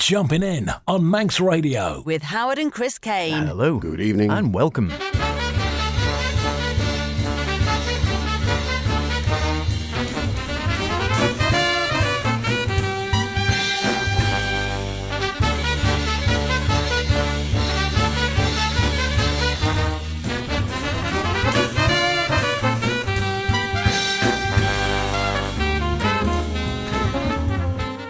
Jumpin' In on Manx Radio. With Howard and Chris Kane. Hello. Good evening. And welcome.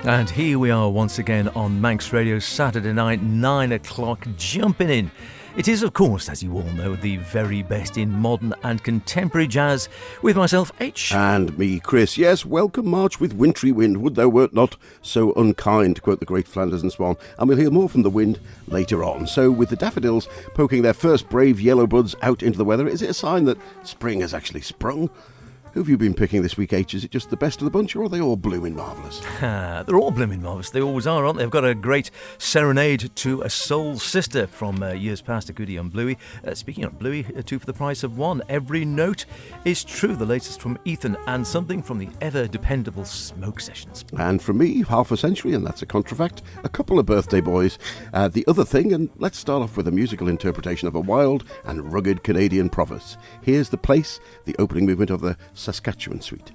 And here we are once again on Manx Radio, Saturday night, 9 o'clock, Jumpin' In. It is, of course, as you all know, the very best in modern and contemporary jazz, with myself, H. And me, Chris. Yes, welcome March with wintry wind, would thou wert not so unkind, to quote the great Flanders and Swan. And we'll hear more from the wind later on. So, with the daffodils poking their first brave yellow buds out into the weather, is it a sign that spring has actually sprung? Who have you been picking this week, H? Is it just the best of the bunch, or are they all blooming marvellous? They're all blooming marvellous. They always are, aren't they? They've got a great serenade to a soul sister from years past, a goodie on Bluey. Speaking of Bluey, two for the price of one. Every note is true, the latest from Ethan, and something from the ever-dependable Smoke Sessions. And from me, half a century, and that's a contrafact, a couple of birthday boys. The other thing, and let's start off with a musical interpretation of a wild and rugged Canadian province. Here's The Place, the opening movement of the Saskatchewan Suite.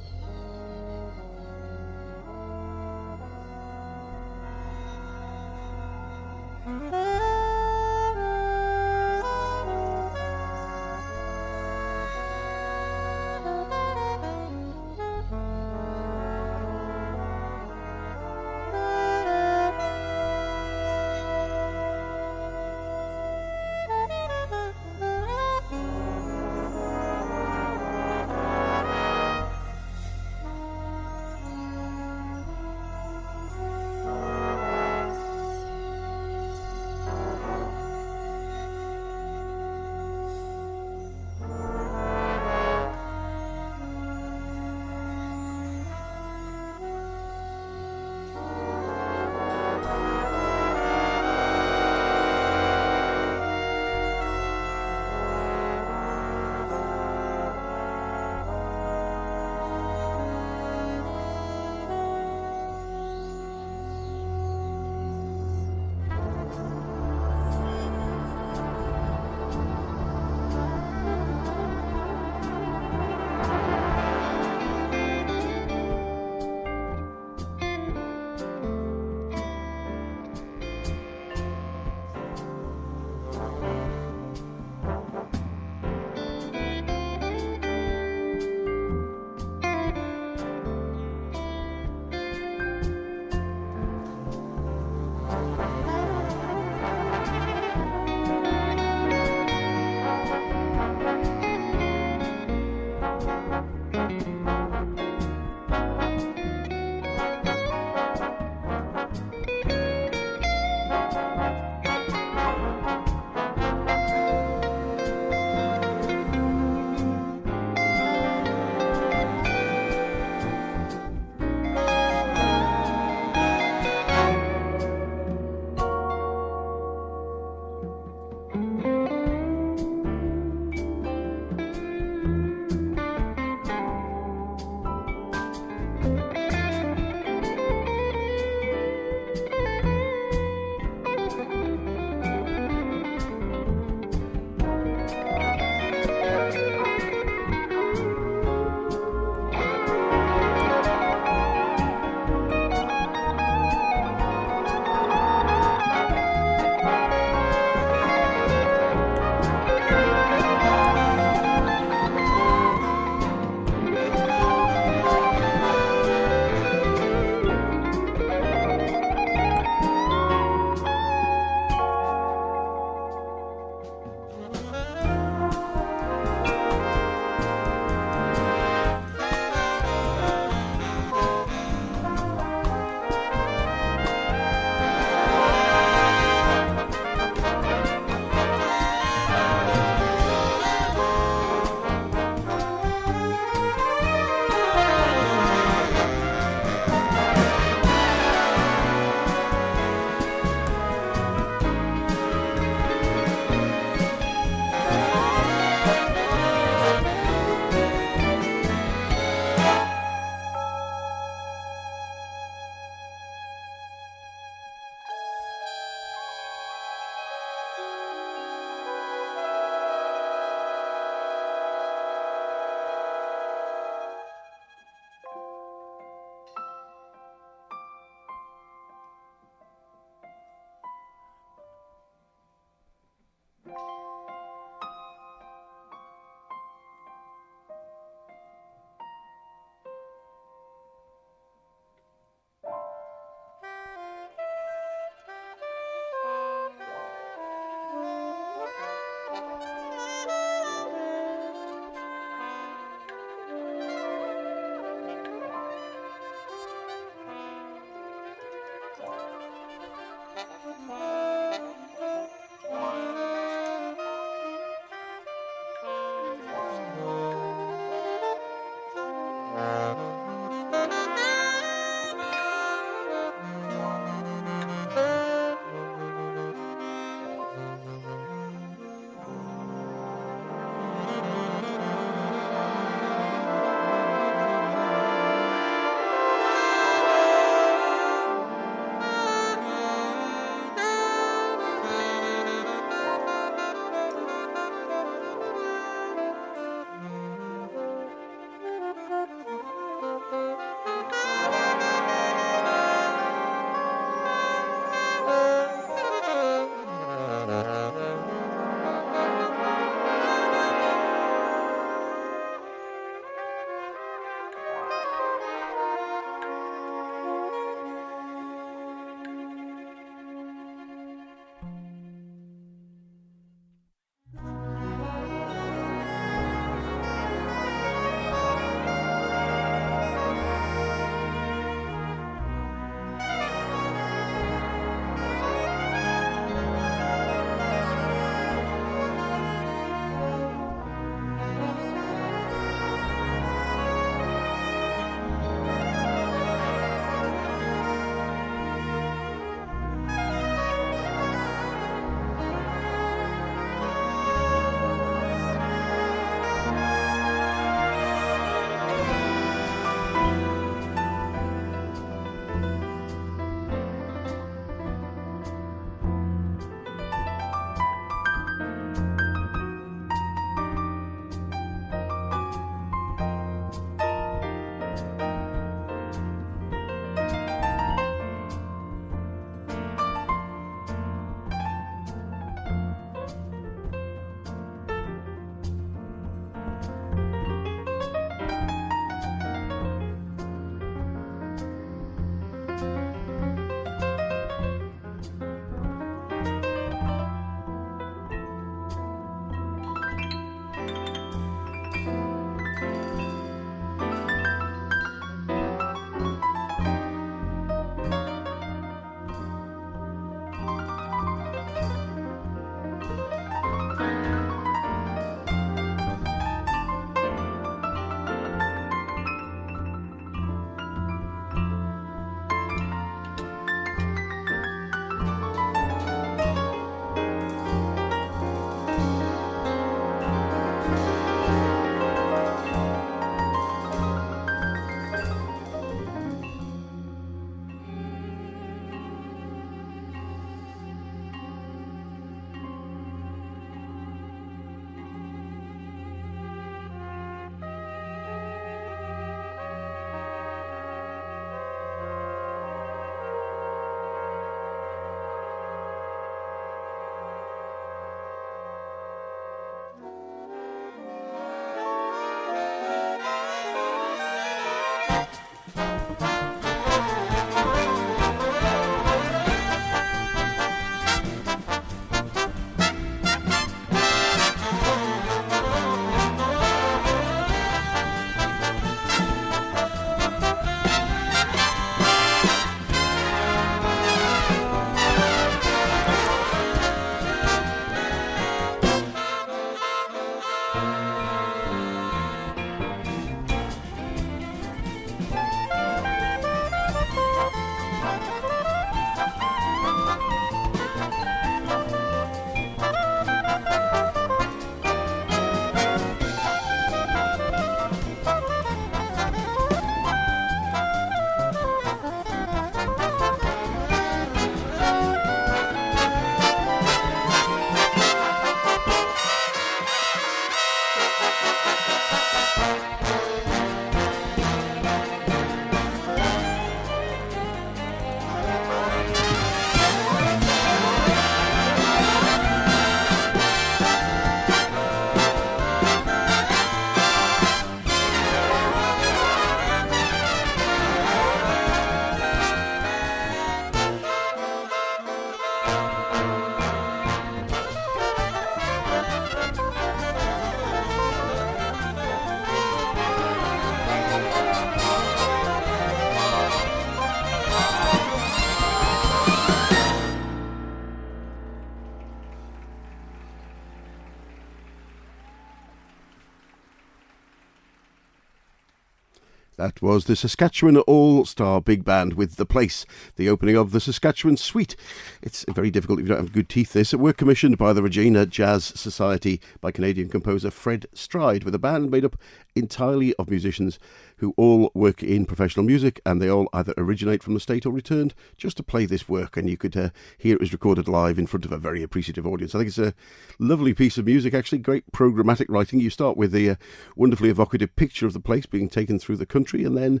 That was the Saskatchewan All-Star Big Band with The Place, the opening of the Saskatchewan Suite. It's very difficult if you don't have good teeth, this. Work commissioned by the Regina Jazz Society by Canadian composer Fred Stride, with a band made up entirely of musicians who all work in professional music, and they all either originate from the state or returned just to play this work. And you could hear it was recorded live in front of a very appreciative audience. I think it's a lovely piece of music, actually. Great programmatic writing. You start with the wonderfully evocative picture of the place being taken through the country, and then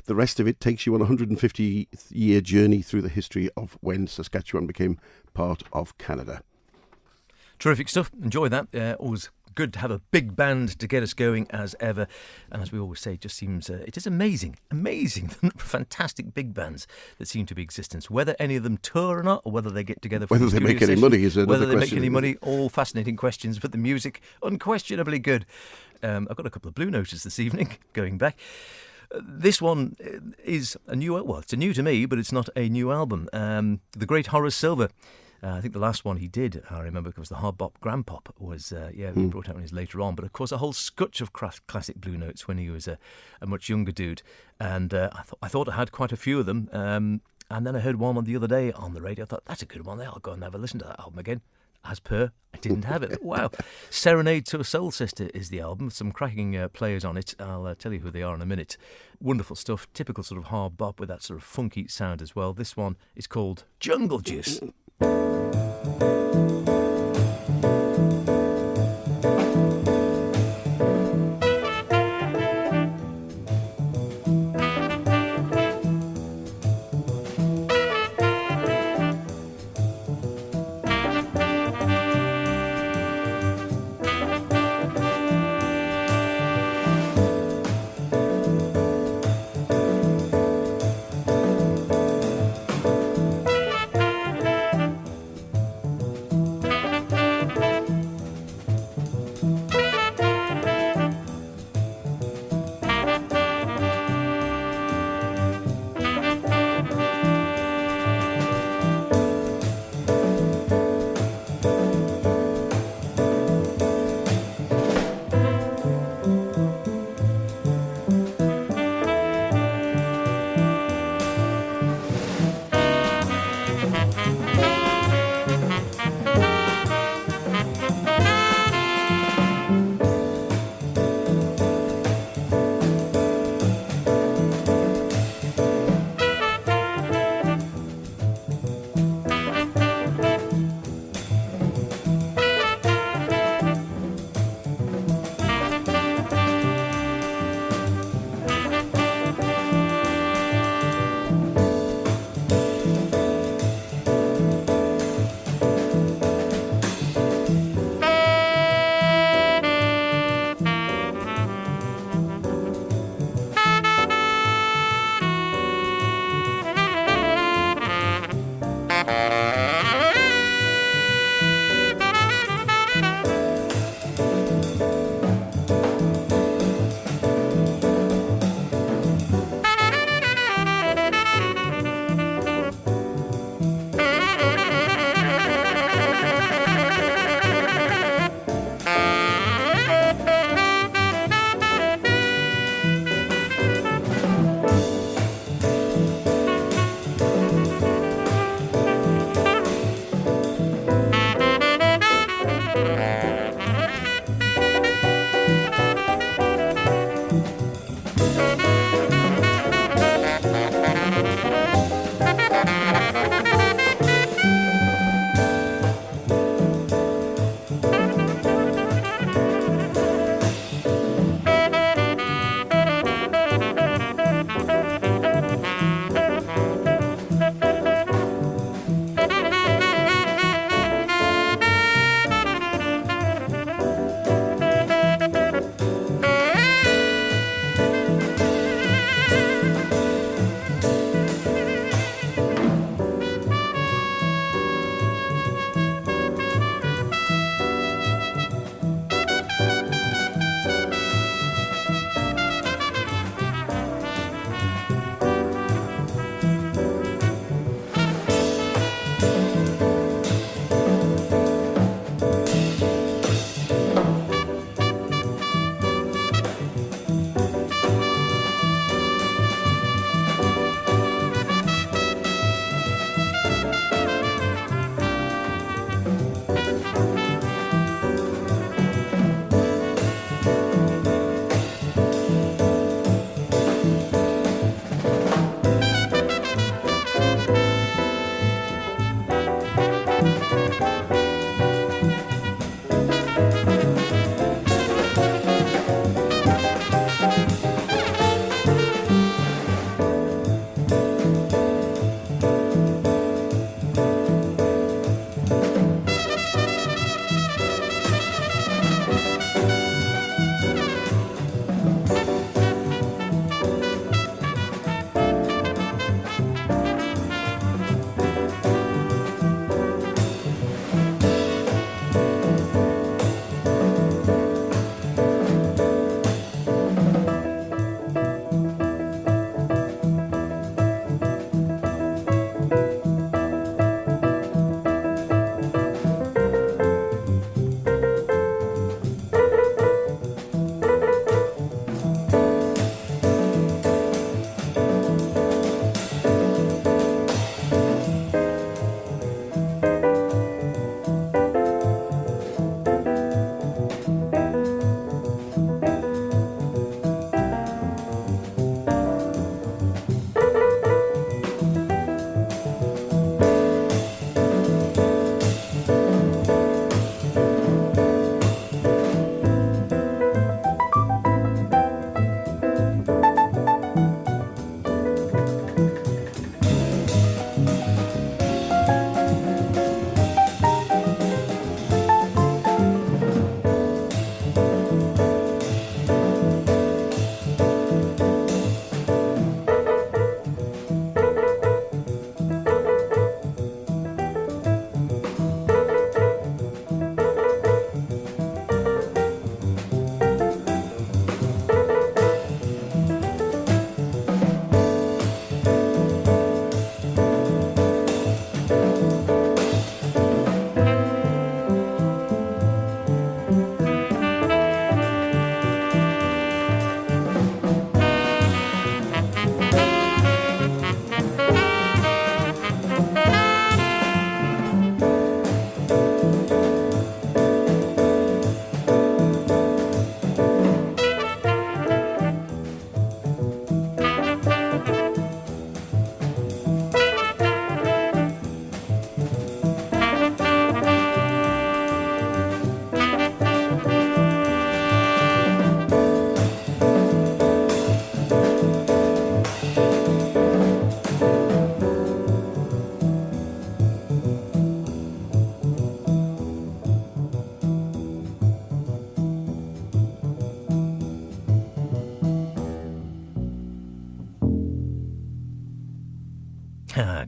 the rest of it takes you on a 150-year journey through the history of when Saskatchewan became part of Canada. Terrific stuff. Enjoy that. Always good to have a big band to get us going as ever. And as we always say, it just seems, it is amazing the fantastic big bands that seem to be existence. Whether any of them tour or not, or whether they get together for whether they make any money is another question. Whether they make any money, all fascinating questions, but the music, unquestionably good. I've got a couple of Blue Notes this evening, going back. This one is a new, well, it's a new to me, but it's not a new album. The great Horace Silver. I think the last one he did, I remember, because the Hard Bop Grand Pop was, he brought out one later on. But of course, a whole scutch of classic Blue Notes when he was a much younger dude. And I thought I had quite a few of them. And then I heard one on the other day on the radio. I thought, that's a good one there. I'll go and have a listen to that album again. As per, I didn't have it. Wow. Serenade to a Soul Sister is the album. Some cracking players on it. I'll tell you who they are in a minute. Wonderful stuff. Typical sort of hard bop with that sort of funky sound as well. This one is called Jungle Juice.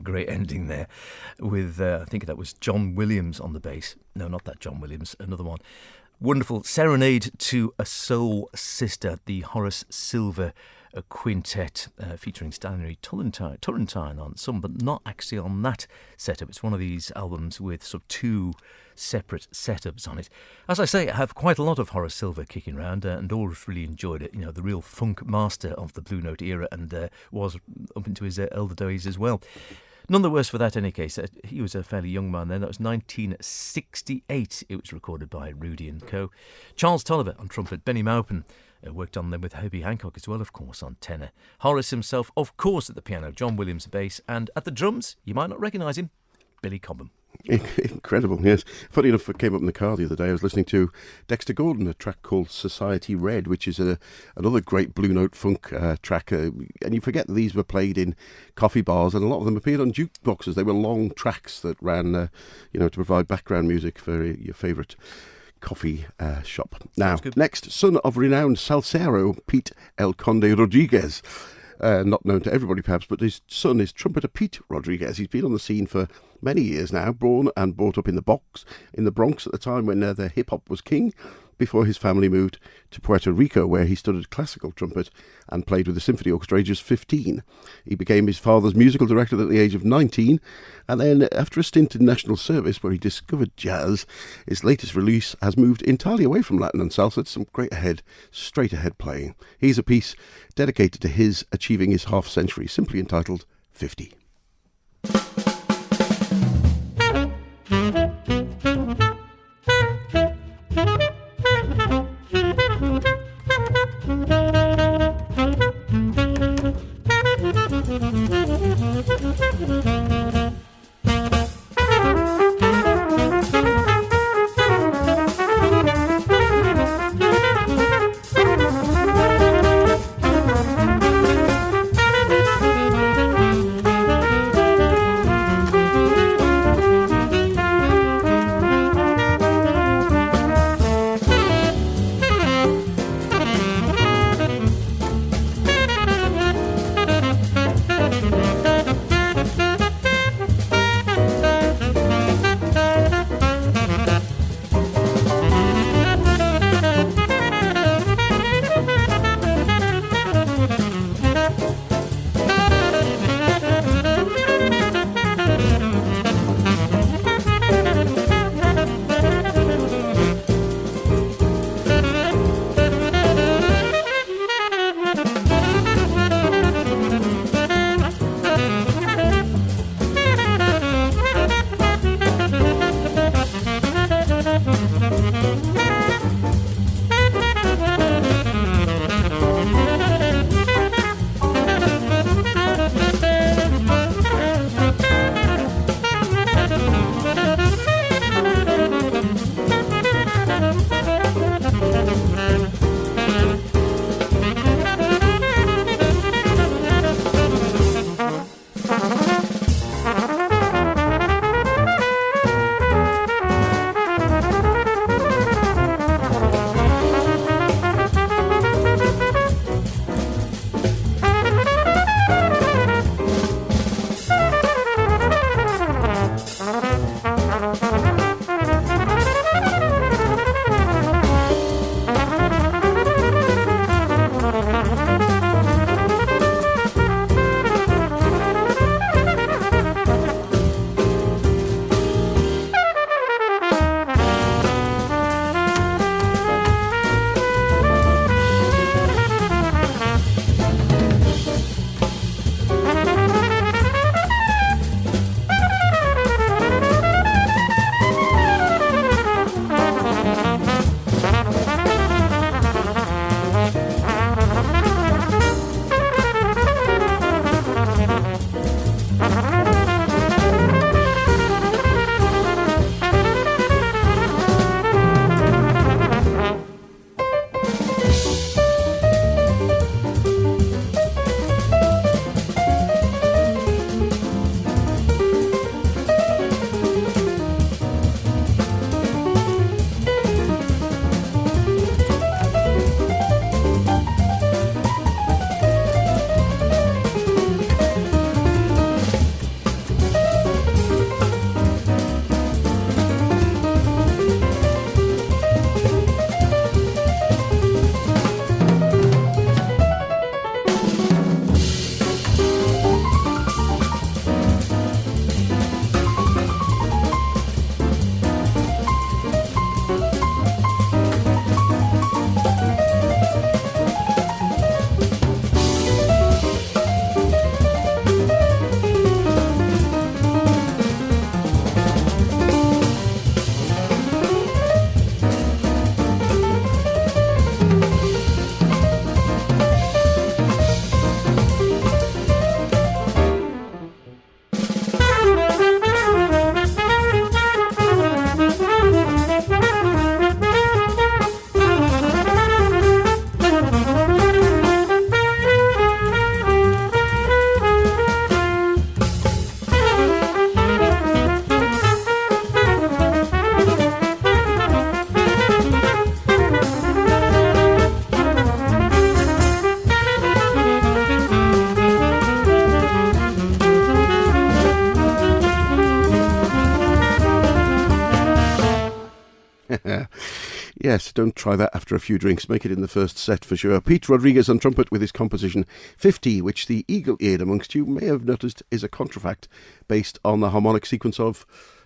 Great ending there with, I think that was John Williams on the bass. No, not that John Williams, another one. Wonderful Serenade to a Soul Sister, the Horace Silver quintet featuring Stanley Turrentine on some, but not actually on that setup. It's one of these albums with sort of two separate setups on it. As I say, I have quite a lot of Horace Silver kicking around and always really enjoyed it. You know, the real funk master of the Blue Note era, and was up into his elder days as well. None the worse for that, in any case. He was a fairly young man then. That was 1968. It was recorded by Rudy and Co. Charles Tolliver on trumpet, Benny Maupin worked on them with Herbie Hancock as well, of course, on tenor. Horace himself, of course, at the piano, John Williams bass, and at the drums, you might not recognise him, Billy Cobham. Incredible, yes. Funny enough, I came up in the car the other day. I was listening to Dexter Gordon, a track called Society Red, which is another great Blue Note funk track. And you forget that these were played in coffee bars, and a lot of them appeared on jukeboxes. They were long tracks that ran, to provide background music for your favourite coffee shop. Now, next, son of renowned salsero Pete El Conde Rodriguez. Not known to everybody perhaps, but his son is trumpeter Pete Rodriguez. He's been on the scene for many years now, born and brought up in the Bronx at the time when the hip-hop was king, before his family moved to Puerto Rico, where he studied classical trumpet and played with the symphony orchestra at age 15. He became his father's musical director at the age of 19, and then after a stint in national service where he discovered jazz, his latest release has moved entirely away from Latin and salsa to some straight ahead playing. Here's a piece dedicated to his achieving his half-century, simply entitled 50. Yes, don't try that after a few drinks. Make it in the first set for sure. Pete Rodriguez on trumpet with his composition 50, which the eagle-eared amongst you may have noticed is a contrafact based on the harmonic sequence of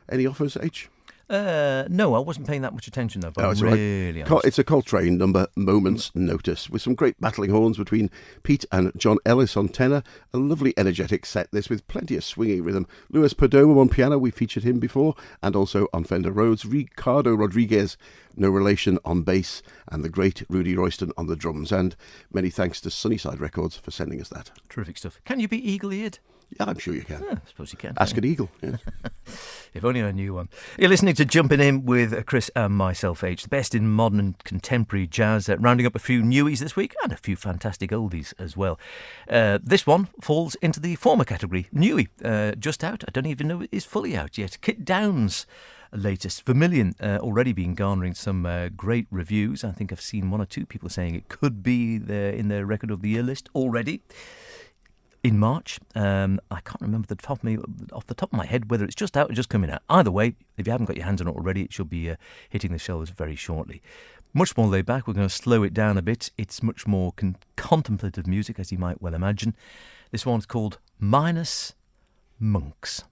any offers, H? No, I wasn't paying that much attention though. But Oh, it's really, it's a Coltrane number, Moment's Notice, with some great battling horns between Pete and John Ellis on tenor. A lovely, energetic set, this, with plenty of swinging rhythm. Luis Perdomo on piano, we featured him before, and also on Fender Rhodes. Ricardo Rodriguez, no relation, on bass, and the great Rudy Royston on the drums. And many thanks to Sunnyside Records for sending us that. terrific stuff. Can you be eagle-eared? Yeah, I'm sure you can. I suppose you can. Ask an eagle. Yes. If only I knew one. You're listening to Jumpin' In with Chris and myself, H. The best in modern and contemporary jazz, rounding up a few newies this week and a few fantastic oldies as well. This one falls into the former category, newie, just out. I don't even know it is fully out yet. Kit Downs' latest, Vermillion, already been garnering some great reviews. I think I've seen one or two people saying it could be there in their record of the year list already. In March, I can't remember off the top of my head whether it's just out or just coming out. Either way, if you haven't got your hands on it already, it should be hitting the shelves very shortly. Much more laid back. We're going to slow it down a bit. It's much more contemplative music, as you might well imagine. This one's called Minus Monks.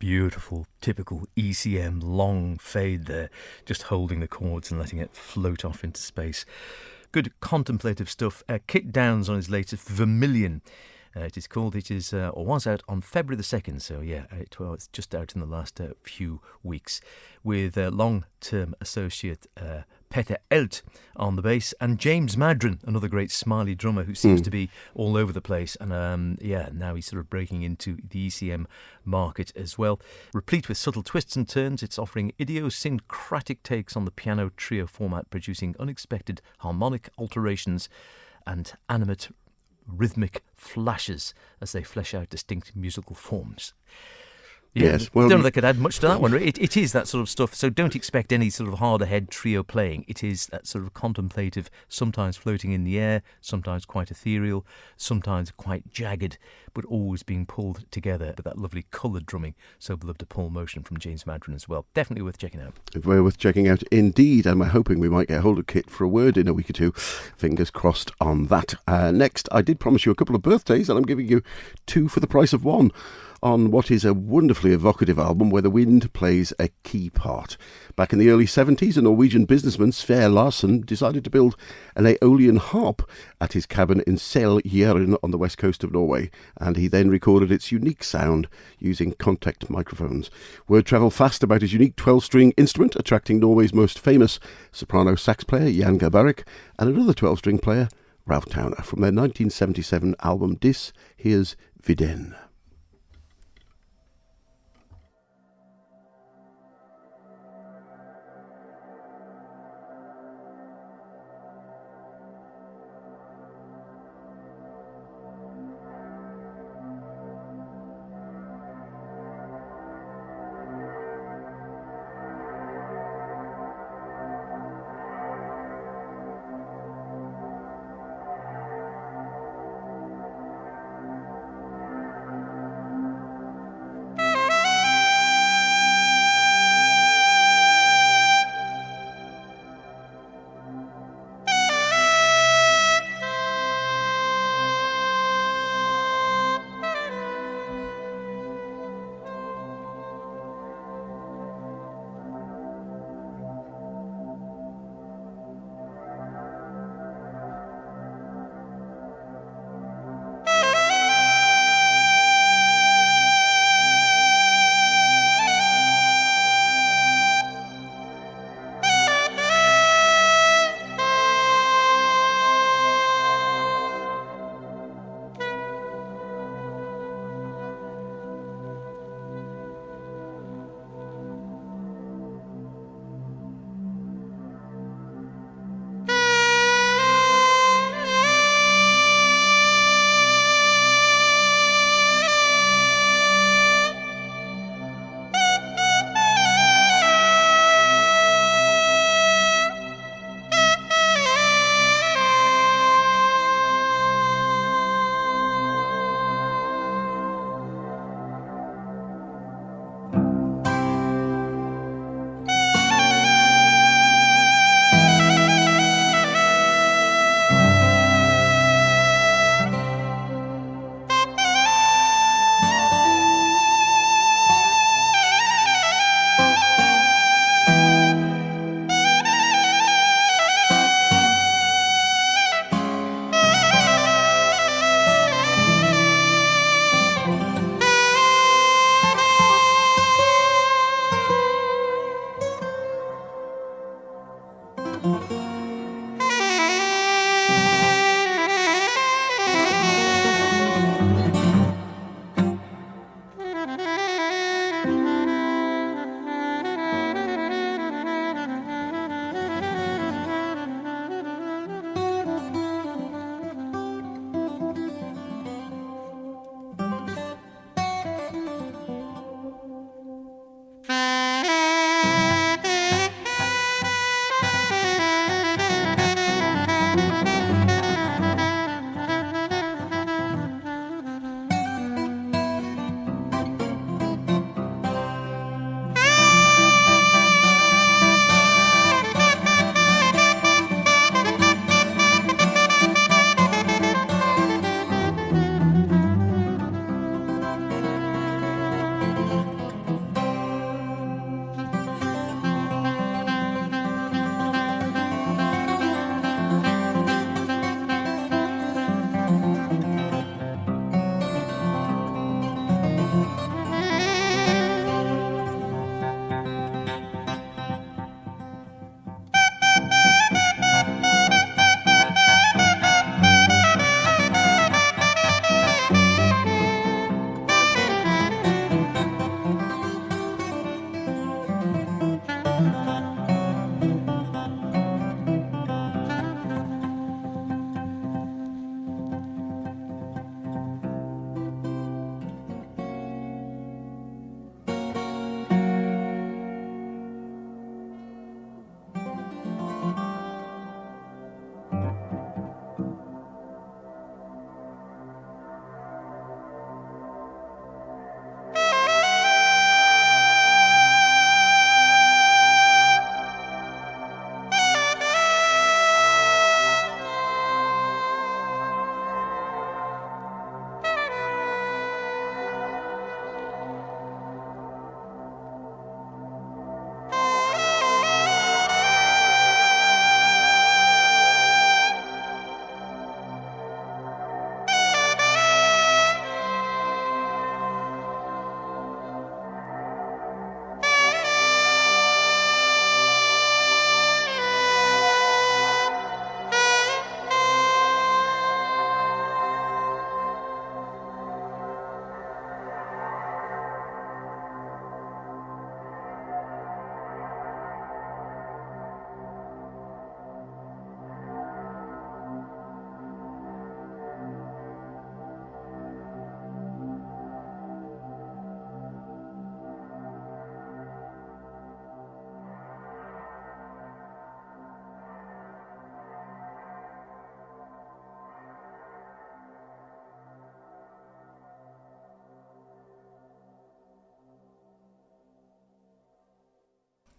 Beautiful, typical ECM long fade there, just holding the chords and letting it float off into space. Good contemplative stuff. Kit Downs on his latest Vermillion. It is called. It is or was out on February the 2nd, so yeah, it's just out in the last few weeks, with long-term associate Peter Elt on the bass, and James Madron, another great smiley drummer who seems to be all over the place, and now he's sort of breaking into the ECM market as well. Replete with subtle twists and turns, it's offering idiosyncratic takes on the piano trio format, producing unexpected harmonic alterations and animate rhythmic flashes as they flesh out distinct musical forms. Yeah, Yes, well, I don't know if they could add much to that one. It is that sort of stuff, so don't expect any sort of hard-ahead trio playing. It is that sort of contemplative, sometimes floating in the air, sometimes quite ethereal, sometimes quite jagged, but always being pulled together with that lovely coloured drumming, so beloved a Paul Motion from James Madron as well. Definitely worth checking out. very worth checking out indeed, and we're hoping we might get hold of Kit for a word in a week or two. Fingers crossed on that. Next, I did promise you a couple of birthdays, and I'm giving you two for the price of one, on what is a wonderfully evocative album where the wind plays a key part. Back in the early 70s, a Norwegian businessman, Sverre Larsen, decided to build an aeolian harp at his cabin in Sel-Jæren on the west coast of Norway, and he then recorded its unique sound using contact microphones. Word travelled fast about his unique 12-string instrument, attracting Norway's most famous soprano sax player, Jan Garbarek, and another 12-string player, Ralph Towner. From their 1977 album Dis, here's Viden.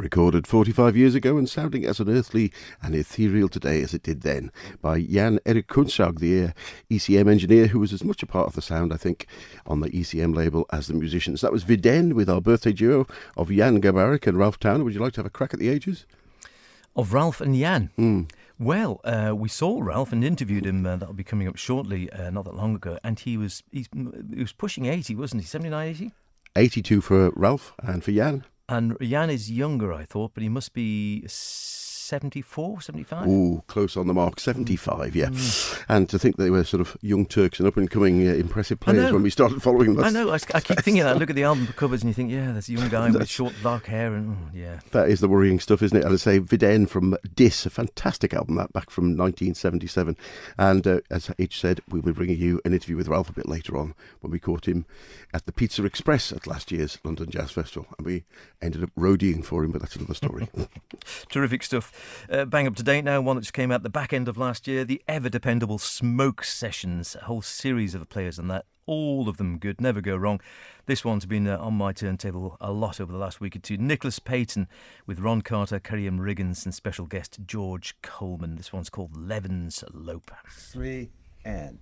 Recorded 45 years ago and sounding as unearthly and ethereal today as it did then by Jan Erik Kunzag, the ECM engineer who was as much a part of the sound, I think, on the ECM label as the musicians. That was Viden with our birthday duo of Jan Gabarek and Ralph Towner. Would you like to have a crack at the ages? Of Ralph and Jan? Well, we saw Ralph and interviewed him. That'll be coming up shortly, not that long ago. And he was pushing 80, wasn't he? 79, 80? 82 for Ralph and for Jan. And Jan is younger, I thought, but he must be 74, 75? Ooh, close on the mark. 75, yeah. And to think they were sort of young Turks and up-and-coming impressive players when we started following them. I know, I keep thinking that. I look at the album covers and you think, yeah, there's a young guy with short dark hair. And yeah. That is the worrying stuff, isn't it? And I say Viden from Dis, a fantastic album, that back from 1977. And as H said, we'll be bringing you an interview with Ralph a bit later on when we caught him at the Pizza Express at last year's London Jazz Festival. And we ended up roadieing for him, but that's another story. Terrific stuff. Bang up to date now, one that just came out the back end of last year, the ever-dependable Smoke Sessions, a whole series of players on that, all of them good, never go wrong. This one's been on my turntable a lot over the last week or two. Nicholas Payton with Ron Carter, Kerry-M Riggins and special guest George Coleman. This one's called Levin's Lope. 3 and...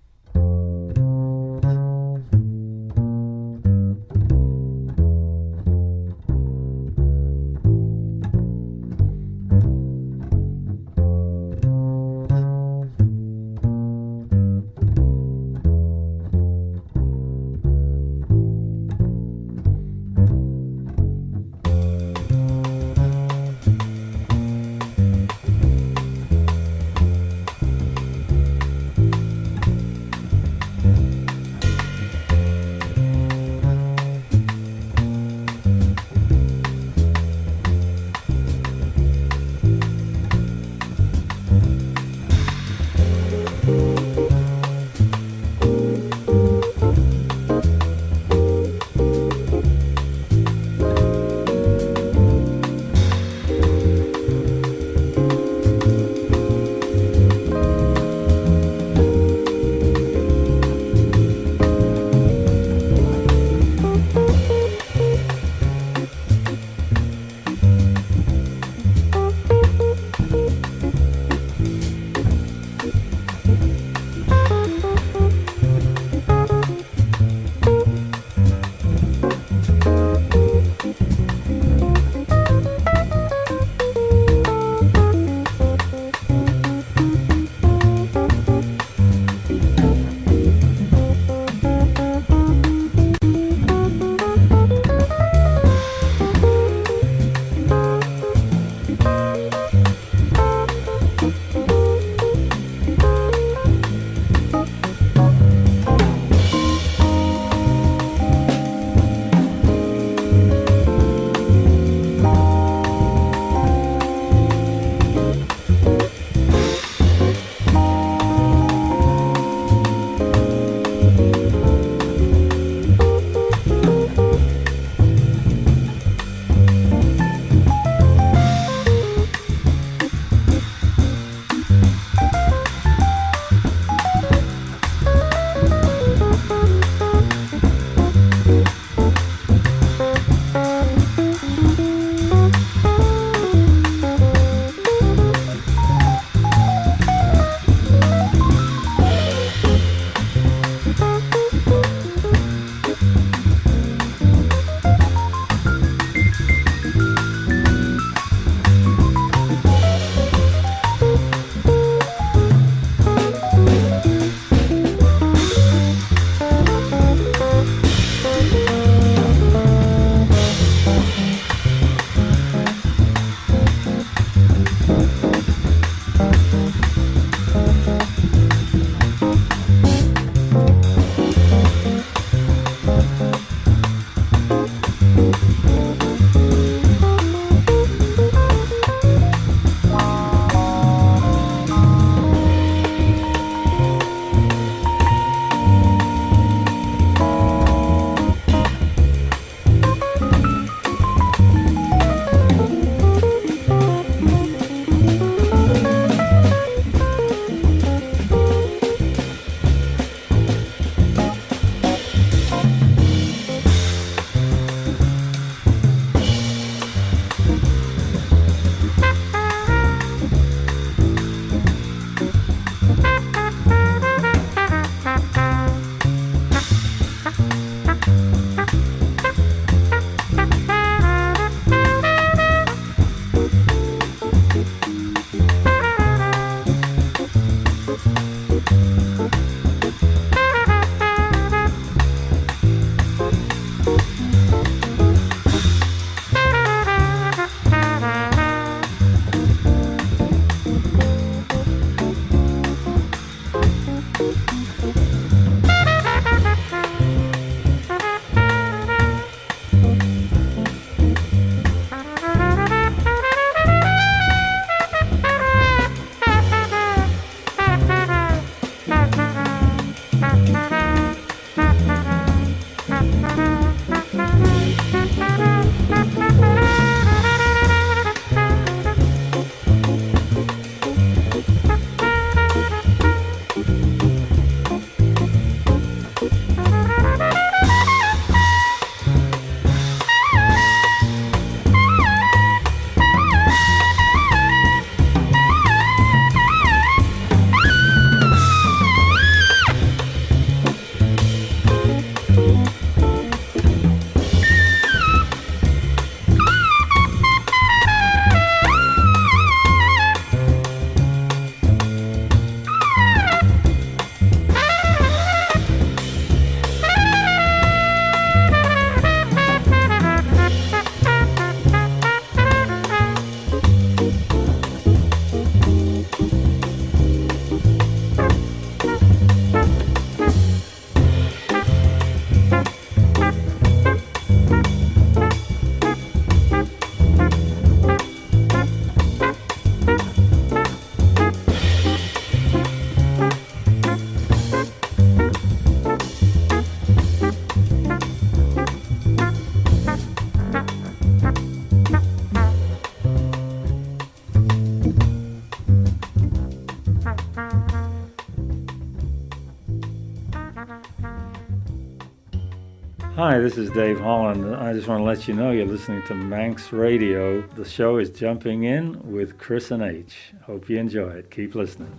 Hi, this is Dave Holland. I just want to let you know you're listening to Manx Radio. The show is Jumping In with Chris and H. Hope you enjoy it. Keep listening.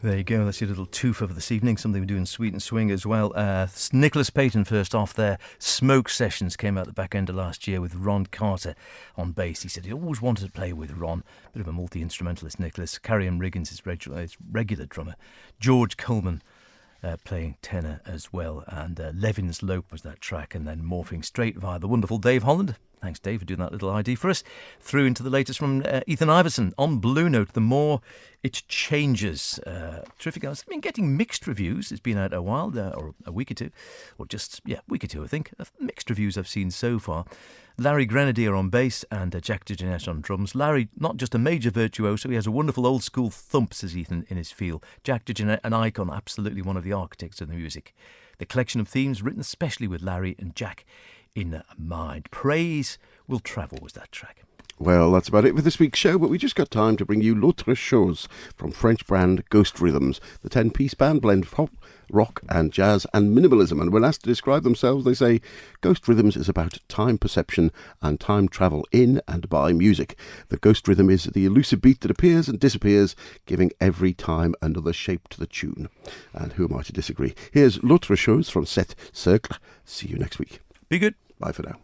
There you go, that's your little twofer for this evening, something we do in Sweet and Swing as well. Nicholas Payton first off there. Smoke Sessions came out the back end of last year with Ron Carter on bass. He said he always wanted to play with Ron, bit of a multi-instrumentalist, Nicholas. Carrie-Anne Riggins, his regular drummer. George Coleman playing tenor as well, and Levin's Lope was that track, and then morphing straight via the wonderful Dave Holland. Thanks, Dave, for doing that little ID for us. Through into the latest from Ethan Iverson on Blue Note, The More It Changes. Terrific. I've been getting mixed reviews. It's been out a while, or a week or two, or just, week or two, I think. Mixed reviews I've seen so far. Larry Grenadier on bass and Jack DeJohnette on drums. Larry, not just a major virtuoso, he has a wonderful old school thump, says Ethan, in his feel. Jack DeJohnette, an icon, absolutely one of the architects of the music. The collection of themes written especially with Larry and Jack in mind. Praise Will Travel was that track. Well, that's about it for this week's show, but we just got time to bring you L'Autre Chose from French brand Ghost Rhythms. The 10-piece band blend pop, rock and jazz and minimalism, and when asked to describe themselves, they say Ghost Rhythms is about time perception and time travel in and by music. The ghost rhythm is the elusive beat that appears and disappears, giving every time another shape to the tune. And who am I to disagree? Here's L'Autre Chose from Sept Cercles. See you next week. Be good. Bye for now.